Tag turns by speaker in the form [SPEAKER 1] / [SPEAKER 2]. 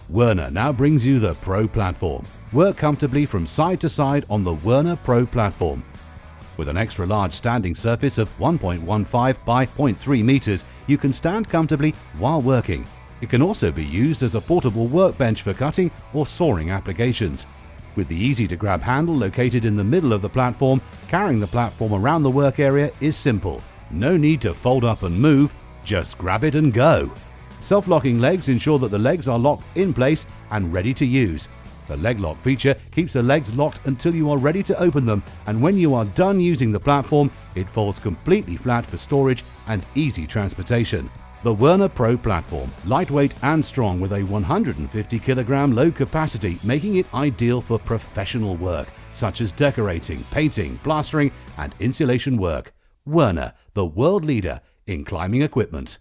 [SPEAKER 1] Werner now brings you the Pro Platform. Work comfortably from side to side on the Werner Pro Platform. With an extra large standing surface of 1.15 by 0.3 meters, you can stand comfortably while working. It can also be used as a portable workbench for cutting or sawing applications. With the easy-to-grab handle located in the middle of the platform, carrying the platform around the work area is simple. No need to fold up and move, just grab it and go. Self-locking legs ensure that the legs are locked in place and ready to use. The leg lock feature keeps the legs locked until you are ready to open them, and when you are done using the platform, it folds completely flat for storage and easy transportation. The Werner Pro Platform, lightweight and strong with a 150 kilogram load capacity, making it ideal for professional work such as decorating, painting, plastering and insulation work. Werner, the world leader in climbing equipment.